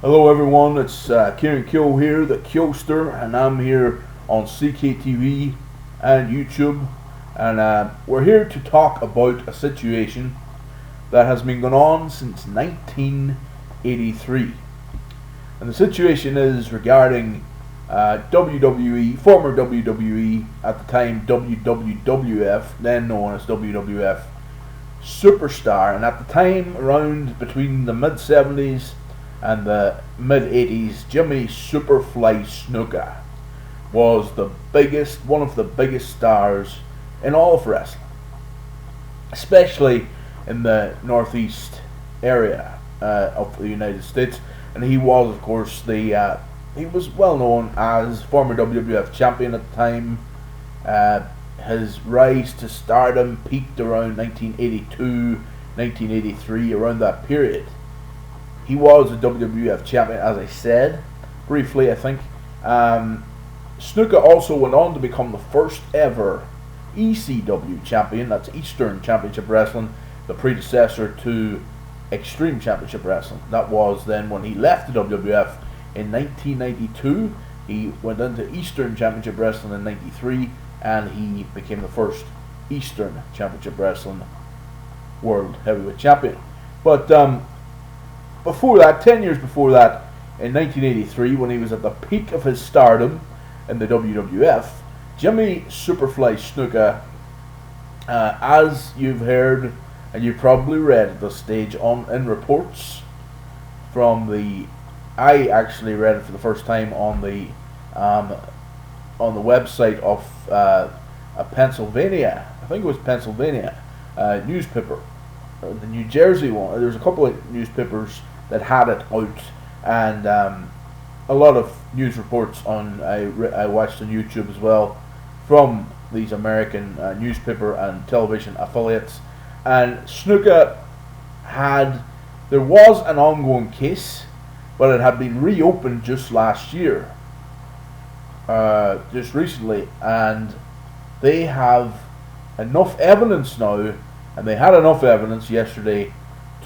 Hello everyone, it's Kieran Kyo here, the Kyoster, and I'm here on CKTV and YouTube, and we're here to talk about a situation that has been going on since 1983. And the situation is regarding WWE, former WWE, at the time WWF, then known as WWF, superstar, and at the time around between the mid 70s and the mid 80s, Jimmy Superfly Snuka was one of the biggest stars in all of wrestling, especially in the northeast area of the United States. And he was, of course, he was well known as former WWF champion at the time. His rise to stardom peaked around 1982, 1983, around that period. He was a WWF champion, as I said, briefly, I think. Snuka also went on to become the first ever ECW champion, that's Eastern Championship Wrestling, the predecessor to Extreme Championship Wrestling. That was then when he left the WWF in 1992. He went into Eastern Championship Wrestling in 93, and he became the first Eastern Championship Wrestling World Heavyweight Champion. But before that, 10 years before that, in 1983, when he was at the peak of his stardom in the WWF, Jimmy Superfly Snuka, as you've heard and you've probably read at this stage in reports I actually read it for the first time on the website of a Pennsylvania, I think it was Pennsylvania, newspaper, the New Jersey one. There's a couple of newspapers that had it out, and a lot of news reports I watched on YouTube as well from these American newspaper and television affiliates. And Snuka there was an ongoing case, but it had been reopened just last year, just recently, and they have enough evidence now, and they had enough evidence yesterday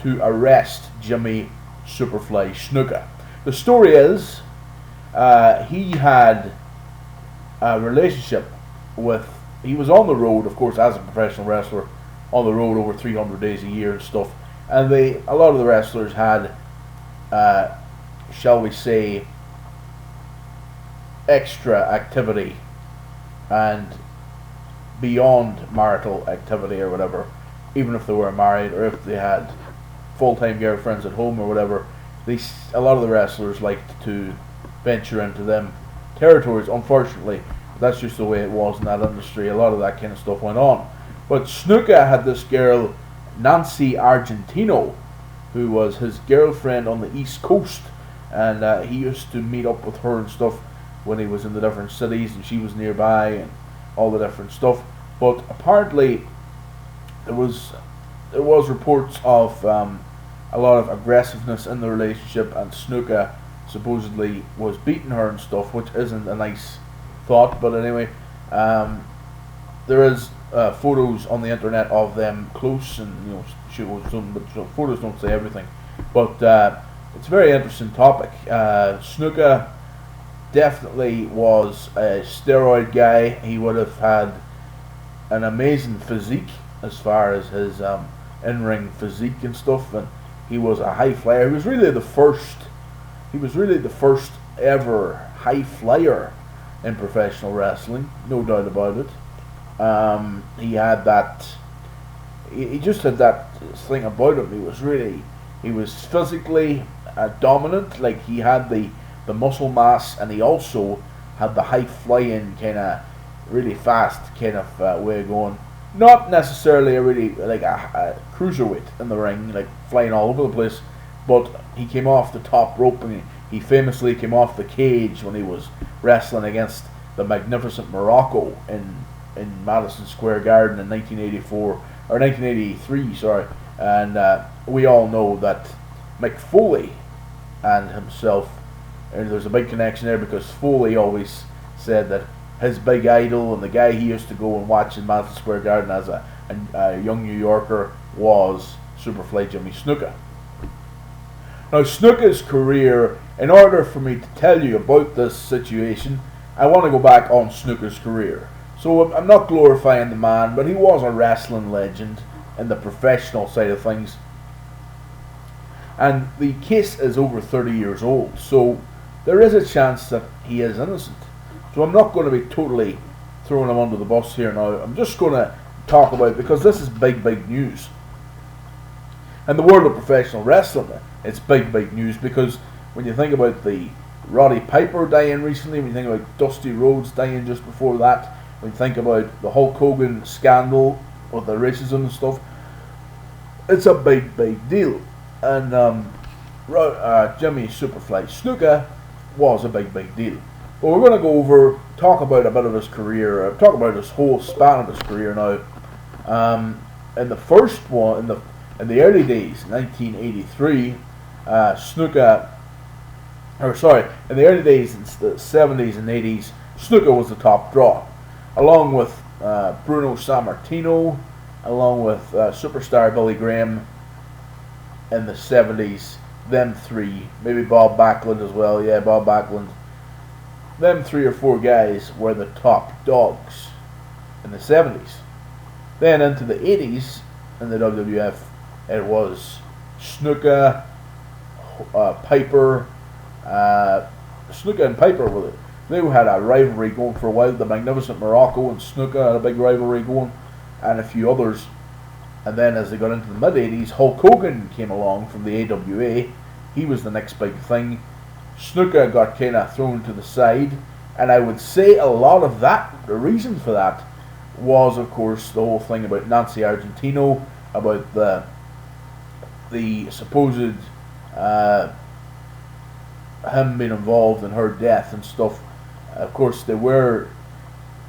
to arrest Jimmy Superfly Snuka. The story is, he had a relationship he was on the road, of course, as a professional wrestler, on the road over 300 days a year and stuff, and a lot of the wrestlers had, shall we say, extra activity and beyond marital activity or whatever, even if they were married or if they had full-time girlfriends at home or whatever. A lot of the wrestlers liked to venture into them territories. Unfortunately, that's just the way it was in that industry. A lot of that kind of stuff went on. But Snuka had this girl, Nancy Argentino, who was his girlfriend on the East Coast, and he used to meet up with her and stuff when he was in the different cities and she was nearby and all the different stuff. But apparently there was reports of a lot of aggressiveness in the relationship, and Snuka supposedly was beating her and stuff, which isn't a nice thought. But anyway, there is photos on the internet of them close, and but photos don't say everything. But it's a very interesting topic. Snuka definitely was a steroid guy. He would have had an amazing physique as far as his in-ring physique and stuff, and he was a high flyer. He was really the first ever high flyer in professional wrestling, no doubt about it. He just had that thing about him. He was physically dominant. Like, he had the muscle mass, and he also had the high flying kind of really fast kind of way of going. Not necessarily a cruiserweight in the ring, like flying all over the place, but he came off the top rope, and he famously came off the cage when he was wrestling against the magnificent Morocco in Madison Square Garden in 1983, sorry. And we all know that Mick Foley and himself, there's a big connection there, because Foley always said that his big idol and the guy he used to go and watch in Madison Square Garden as a young New Yorker was Superfly Jimmy Snuka. Now, Snuka's career, in order for me to tell you about this situation, I want to go back on Snuka's career. So I'm not glorifying the man, but he was a wrestling legend in the professional side of things. And the case is over 30 years old, so there is a chance that he is innocent. So I'm not going to be totally throwing him under the bus here now. I'm just going to talk about it because this is big, big news. In the world of professional wrestling, it's big, big news because when you think about the Roddy Piper dying recently, when you think about Dusty Rhodes dying just before that, when you think about the Hulk Hogan scandal with the racism and stuff, it's a big, big deal. And Jimmy Superfly Snuka was a big, big deal. But we're going to go over, talk about a bit of his career, talk about his whole span of his career now. In the first one, in the early days, 1983, Snuka, in the early days, in the 70s and 80s, Snuka was the top draw, along with Bruno Sammartino, along with superstar Billy Graham in the 70s. Them three, maybe Bob Backlund as well, yeah, Bob Backlund. Them 3 or 4 guys were the top dogs in the 70s. Then into the 80s, in the WWF, it was Snuka, Piper. Snuka and Piper, they had a rivalry going for a while. The Magnificent Morocco and Snuka had a big rivalry going, and a few others. And then as they got into the mid-80s, Hulk Hogan came along from the AWA. He was the next big thing. Snuka got kind of thrown to the side, and I would say a lot of that, the reason for that, was of course the whole thing about Nancy Argentino, about the supposed him being involved in her death and stuff. Of course, they were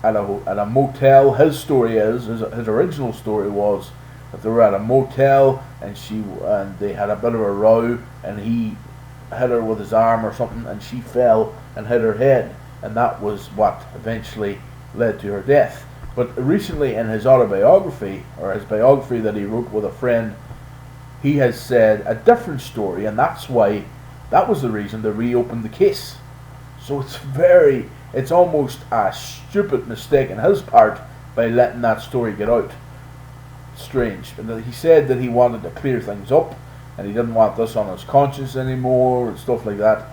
at a motel. His story is his original story was that they were at a motel and they had a bit of a row, and he hit her with his arm or something, and she fell and hit her head, and that was what eventually led to her death. But recently, in his autobiography, or his biography that he wrote with a friend, he has said a different story, and that was the reason they reopened the case. So it's almost a stupid mistake on his part by letting that story get out. Strange. And he said that he wanted to clear things up, and he didn't want this on his conscience anymore, and stuff like that.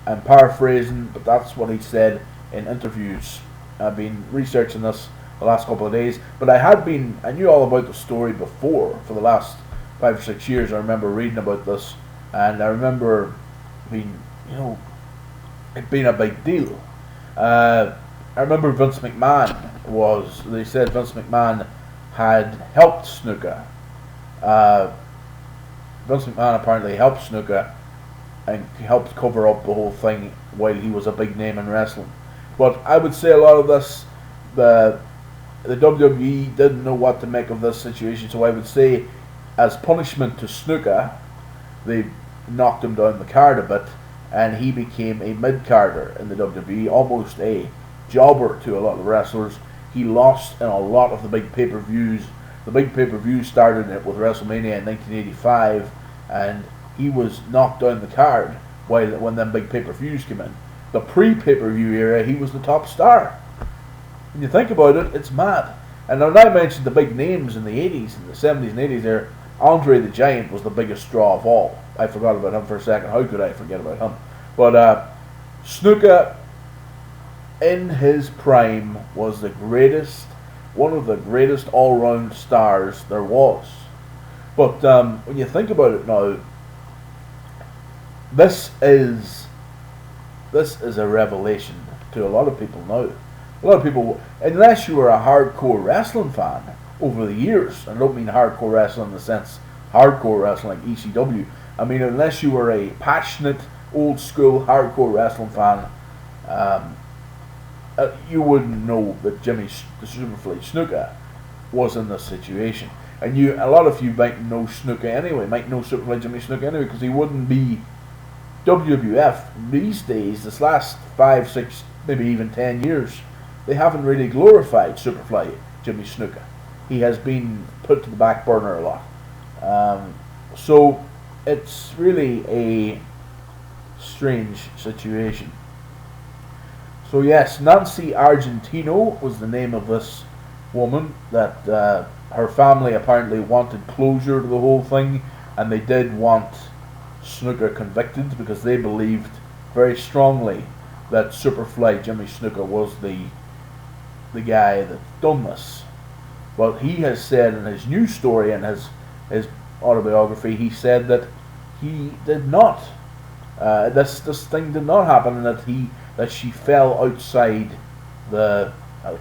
I'm paraphrasing, but that's what he said in interviews. I've been researching this the last couple of days, but I knew all about the story before. For the last 5 or 6 years, I remember reading about this, and I remember it being a big deal. I remember Vince McMahon they said Vince McMahon had helped Snuka. Vince McMahon apparently helped Snuka and helped cover up the whole thing while he was a big name in wrestling. But I would say a lot of this, the WWE didn't know what to make of this situation, so I would say as punishment to Snuka, they knocked him down the card a bit, and he became a mid-carder in the WWE, almost a jobber to a lot of wrestlers. He lost in a lot of the big pay-per-views. The big pay-per-views started with WrestleMania in 1985, and he was knocked down the card when them big pay-per-views came in. The pre-pay-per-view era, he was the top star. When you think about it, it's mad. And when I mentioned the big names in the 80s, in the 70s and 80s there, Andre the Giant was the biggest draw of all. I forgot about him for a second. How could I forget about him? But Snuka, in his prime, was one of the greatest all-round stars there was. But when you think about it now, this is a revelation to a lot of people now. A lot of people, unless you were a hardcore wrestling fan over the years, and I don't mean hardcore wrestling in the sense hardcore wrestling like ECW, I mean unless you were a passionate, old school, hardcore wrestling fan, you wouldn't know that Jimmy the Superfly Snuka was in this situation. And a lot of you might know Snuka anyway, might know Superfly Jimmy Snuka anyway, because he wouldn't be WWF these days, this last 5, 6, maybe even 10 years, they haven't really glorified Superfly Jimmy Snuka. He has been put to the back burner a lot. So it's really a strange situation. So yes, Nancy Argentino was the name of this woman that her family apparently wanted closure to the whole thing, and they did want Snuka convicted because they believed very strongly that Superfly Jimmy Snuka was the guy that done this. But he has said in his new story and his autobiography, he said that he did not. This thing did not happen, and that she fell outside the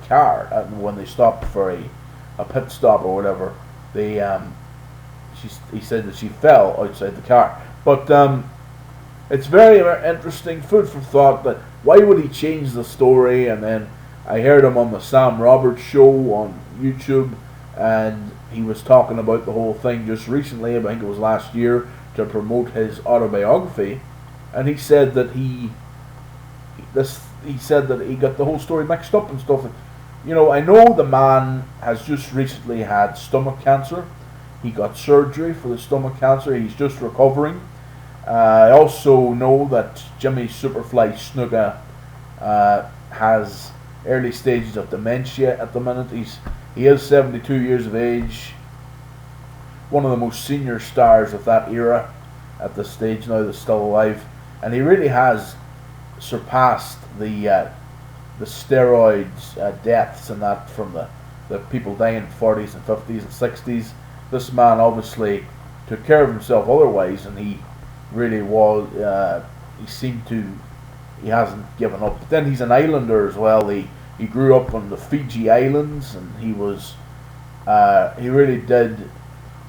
car when they stopped for a pit stop or whatever. He said that she fell outside the car. But it's very interesting, food for thought. That why would he change the story? And then I heard him on the Sam Roberts show on YouTube, and he was talking about the whole thing just recently. I think it was last year, to promote his autobiography, and he said that he got the whole story mixed up and stuff. You know, I know the man has just recently had stomach cancer. He got surgery for the stomach cancer. He's just recovering. I also know that Jimmy Superfly Snuka has early stages of dementia at the minute. He is 72 years of age. One of the most senior stars of that era at this stage now that's still alive, and he really has surpassed the steroids deaths and that from the people dying in 40s and 50s and 60s. This man obviously took care of himself otherwise, and he really was. He hasn't given up. But then he's an islander as well. He grew up on the Fiji Islands, and he really did.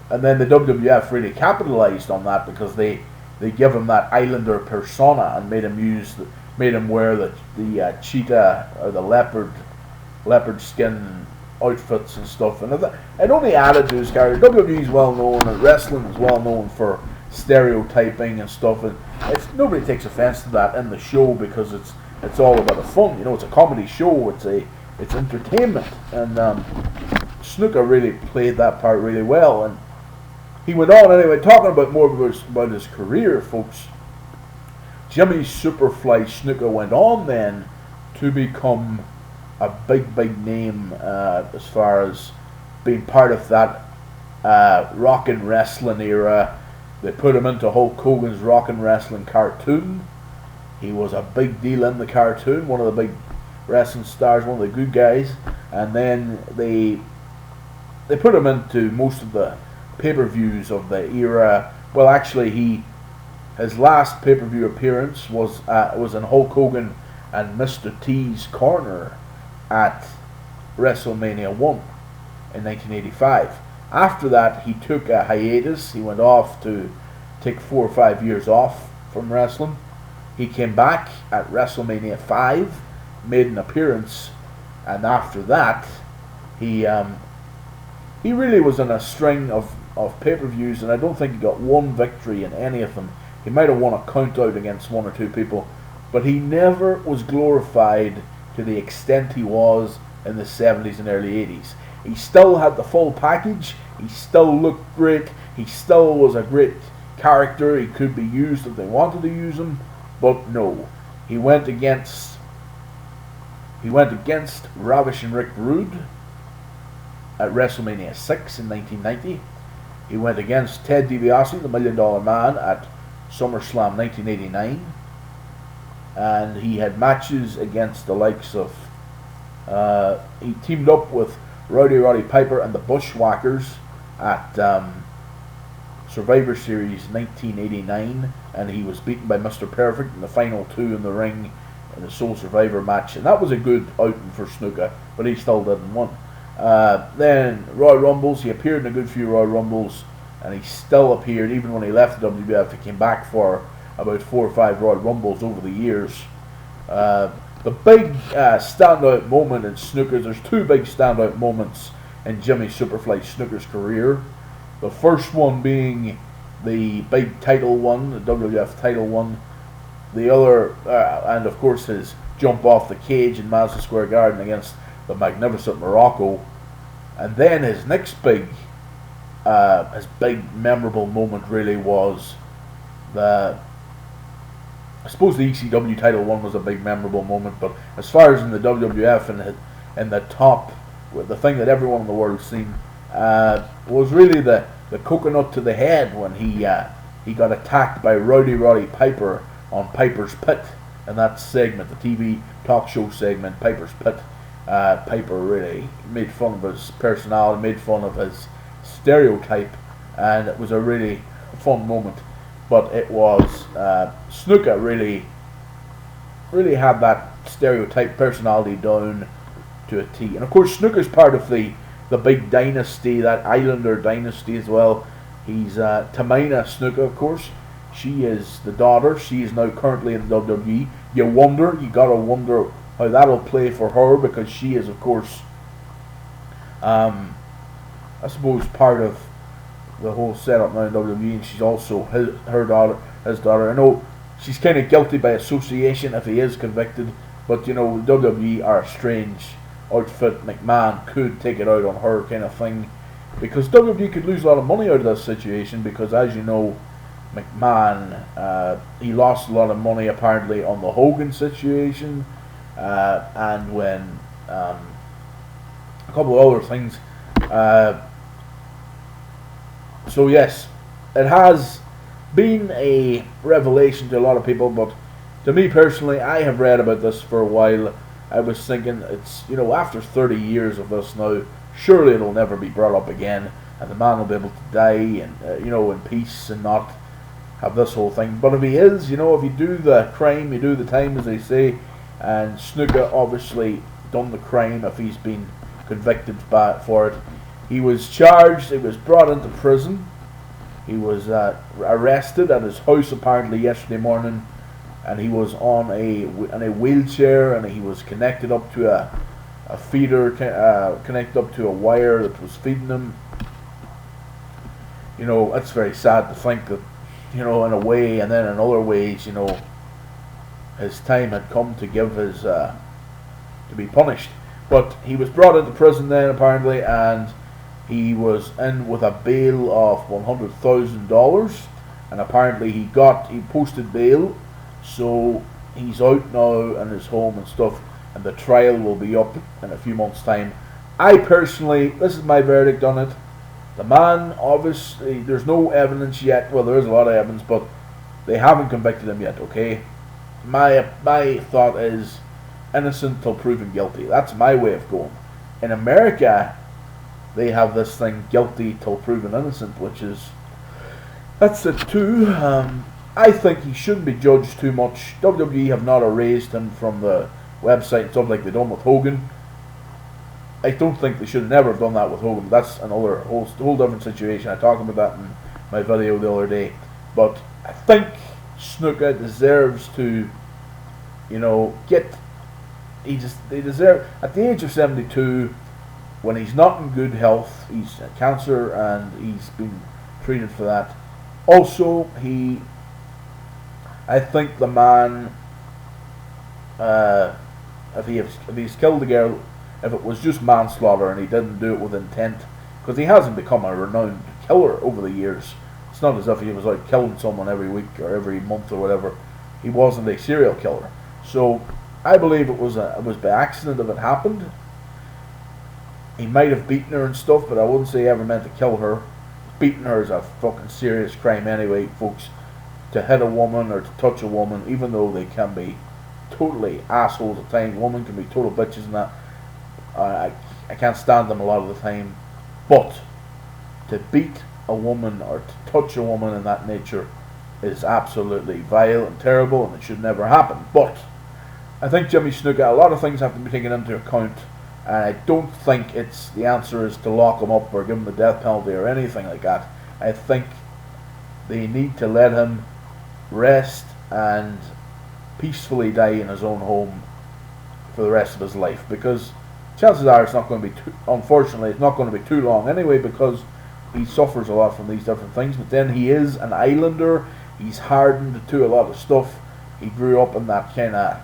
And then the WWF really capitalized on that because they give him that islander persona and made him wear the cheetah or the leopard skin outfits and stuff, and it only added to his character. WWE is well known, and wrestling is well known for stereotyping and stuff, and nobody takes offense to that in the show because it's all about the fun. You know, it's a comedy show. It's entertainment, and Snuka really played that part really well. And he went on anyway, talking about more about his career, folks. Jimmy Superfly Snuka went on then to become a big name as far as being part of that rock and wrestling era. They put him into Hulk Hogan's rock and wrestling cartoon. He was a big deal in the cartoon, one of the big wrestling stars, one of the good guys. And then they put him into most of the pay-per-views of the era. Well, actually, his last pay-per-view appearance was in Hulk Hogan and Mr. T's corner at WrestleMania 1 in 1985. After that, he took a hiatus. He went off to take 4 or 5 years off from wrestling. He came back at WrestleMania 5, made an appearance, and after that, he really was in a string of pay-per-views, and I don't think he got one victory in any of them. He might have won a count-out against 1 or 2 people, but he never was glorified to the extent he was in the 70s and early 80s. He still had the full package. He still looked great. He still was a great character. He could be used if they wanted to use him, but no. He went against Ravishing Rick Rude at WrestleMania 6 in 1990. He went against Ted DiBiase, the $1 Million Man, at SummerSlam 1989. And he had matches against the likes of... he teamed up with Roddy Piper and the Bushwhackers at Survivor Series 1989, and he was beaten by Mr. Perfect in the final 2 in the ring in the Sole Survivor match, and that was a good outing for Snuka, but he still didn't win. Then Royal Rumbles, he appeared in a good few Royal Rumbles, and he still appeared even when he left the WWF. He came back for about 4 or 5 Royal Rumbles over the years. The big standout moment in Snuka, there's 2 big standout moments in Jimmy Superfly Snuka's career. The first one being the big title one, the WWF title one. The other, and of course his jump off the cage in Madison Square Garden against the magnificent Morocco. And then his next big memorable moment really was the I suppose the ECW title one was a big memorable moment, but as far as in the WWF and the top, the thing that everyone in the world seen was really the coconut to the head when he got attacked by Roddy Piper on Piper's Pit, and that segment, the TV talk show segment, Piper's Pit. Piper really made fun of his personality, made fun of his stereotype, and it was a really fun moment. But it was Snuka really had that stereotype personality down to a T. And of course, Snuka's part of the big dynasty, that Islander dynasty as well. He's Tamina Snuka, of course. She is the daughter. She is now currently in the WWE. You gotta wonder how that'll play for her, because she is, of course, I suppose, part of the whole setup now in WWE, and she's also his daughter. I know she's kind of guilty by association if he is convicted, but WWE are a strange outfit. McMahon could take it out on her, kind of thing, because WWE could lose a lot of money out of this situation, because as you know, McMahon, he lost a lot of money apparently on the Hogan situation, and when a couple of other things. So yes, it has been a revelation to a lot of people, but to me personally, I have read about this for a while. I was thinking, it's, after 30 years of this now, surely it'll never be brought up again, and the man will be able to die and in peace and not have this whole thing. But if he is, if you do the crime, you do the time, as they say, and Snuka obviously done the crime if he's been convicted for it. He was charged, he was brought into prison, he was arrested at his house apparently yesterday morning, and he was in a wheelchair, and he was connected up to a feeder, connected up to a wire that was feeding him. It's very sad to think that, in a way, and then in other ways, his time had come to give his, to be punished. But he was brought into prison then apparently, and he was in with a bail of $100,000, and apparently he posted bail, so he's out now in his home and stuff, and the trial will be up in a few months' time. I personally, this is my verdict on it. The man, obviously, there's no evidence yet. Well, there is a lot of evidence, but they haven't convicted him yet, okay? My thought is innocent till proven guilty. That's my way of going. In America, they have this thing, guilty till proven innocent, that's it too. I think he shouldn't be judged too much. WWE have not erased him from the website and stuff like they done with Hogan. I don't think they should have never have done that with Hogan. That's another whole different situation. I talked about that in my video the other day. But I think Snuka deserves to, they deserve, at the age of 72, when he's not in good health, he's cancer and he's been treated for that. Also, I think the man, if he's killed the girl, if it was just manslaughter and he didn't do it with intent, because he hasn't become a renowned killer over the years. It's not as if he was out killing someone every week or every month or whatever. He wasn't a serial killer. So I believe it was by accident if it happened. He might have beaten her and stuff, but I wouldn't say he ever meant to kill her. Beating her is a fucking serious crime anyway, folks. To hit a woman or to touch a woman, even though they can be totally assholes at times. Women can be total bitches and that. I can't stand them a lot of the time. But to beat a woman or to touch a woman in that nature is absolutely vile and terrible, and it should never happen. But I think Jimmy Snuka, a lot of things have to be taken into account. And I don't think the answer is to lock him up or give him the death penalty or anything like that. I think they need to let him rest and peacefully die in his own home for the rest of his life, because chances are it's not going to be unfortunately it's not going to be too long anyway, because he suffers a lot from these different things. But then he is an Islander, he's hardened to a lot of stuff. He grew up in that kind of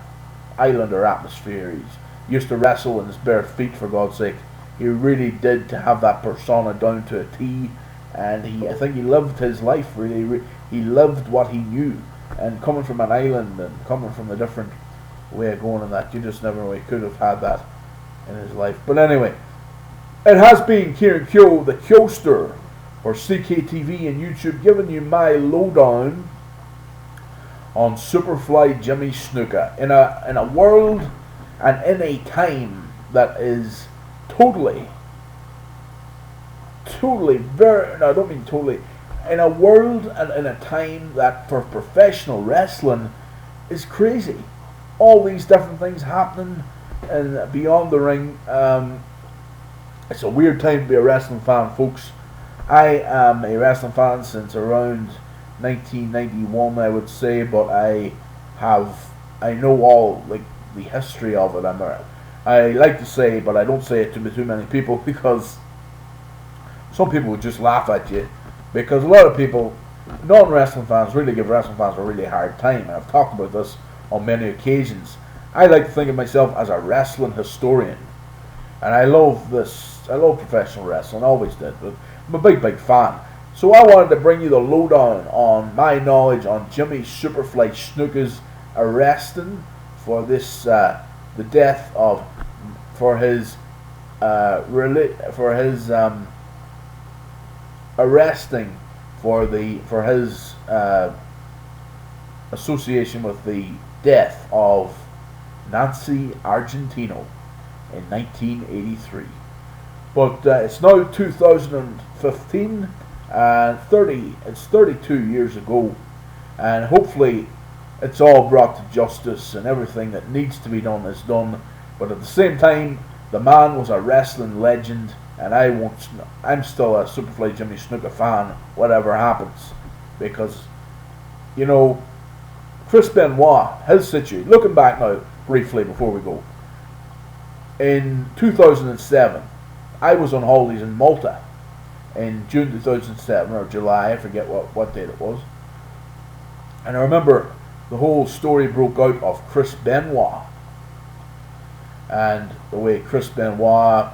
Islander atmosphere. He's used to wrestle in his bare feet, for God's sake. He really did have that persona down to a T, and I think he lived his life really. he lived what he knew. And coming from an island and coming from a different way of going, and that, you just never know, he could have had that in his life. But anyway, it has been Kieran Kyo, the Kyoster, for CKTV and YouTube, giving you my lowdown on Superfly Jimmy Snuka in a world and in a time that is totally very, no, I don't mean totally, in a world and in a time that for professional wrestling is crazy. All these different things happening and beyond the ring. It's a weird time to be a wrestling fan, folks. I am a wrestling fan since around 1991, I would say, but I know all like the history of it. I like to say, but I don't say it to too many people, because some people would just laugh at you, because a lot of people, non-wrestling fans, really give wrestling fans a really hard time, and I've talked about this on many occasions. I like to think of myself as a wrestling historian, and I love professional wrestling, always did, but I'm a big fan. So I wanted to bring you the lowdown on my knowledge on Jimmy Superfly Snuka's arresting for this, the death of, for his arresting for his association with the death of Nancy Argentino in 1983. But it's now 2015, and it's 32 years ago, and hopefully it's all brought to justice and everything that needs to be done is done. But at the same time, the man was a wrestling legend, and I'm still a Superfly Jimmy Snuka fan, whatever happens, because, you know, Chris Benoit, his situation, looking back now briefly before we go, in 2007, I was on holidays in Malta in June 2007 or July, I forget what date it was, and I remember the whole story broke out of Chris Benoit and the way Chris Benoit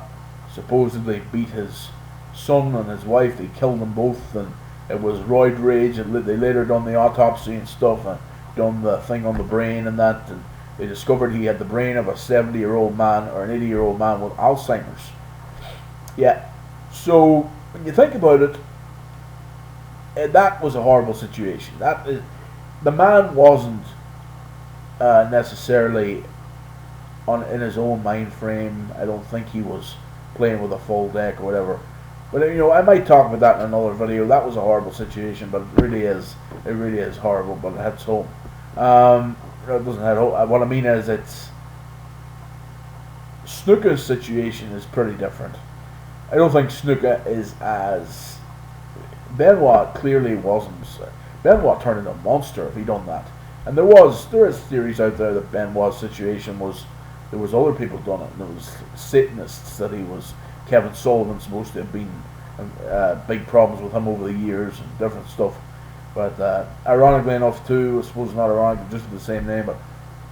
supposedly beat his son and his wife. They killed them both, and it was roid rage, and they later done the autopsy and stuff and done the thing on the brain and that, and they discovered he had the brain of a 70-year-old man or an 80-year-old man with Alzheimer's. Yeah, so when you think about it, that was a horrible situation. The man wasn't necessarily in his own mind frame. I don't think he was playing with a full deck or whatever. But you know, I might talk about that in another video. That was a horrible situation, but it really is horrible. But it hits home. It doesn't hit home. What I mean is, Snuka's situation is pretty different. I don't think Snuka is as... Benoit clearly wasn't. Benoit turned into a monster if he done that. And there is theories out there that Benoit's situation was, there was other people done it. And there was Satanists that he was. Kevin Sullivan's supposed to have been big problems with him over the years and different stuff. But ironically enough too, I suppose not ironic, just the same name, but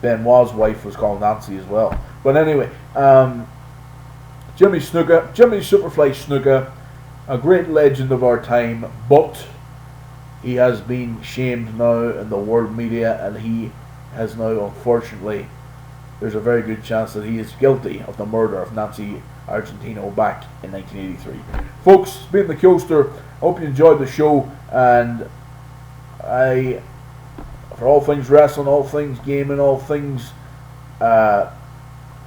Benoit's wife was called Nancy as well. But anyway, Jimmy Superfly Snuka, a great legend of our time, but he has been shamed now in the world media, and he has now, unfortunately, there's a very good chance that he is guilty of the murder of Nancy Argentino back in 1983. Folks, it's been the Kyoster. I hope you enjoyed the show, and for all things wrestling, all things gaming, all things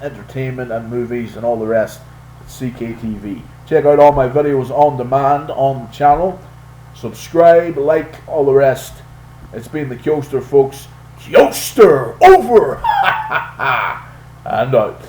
entertainment and movies and all the rest, it's CKTV. Check out all my videos on demand on the channel. Subscribe, like, all the rest. It's been the Kyoster, folks. Kyoster over! And out.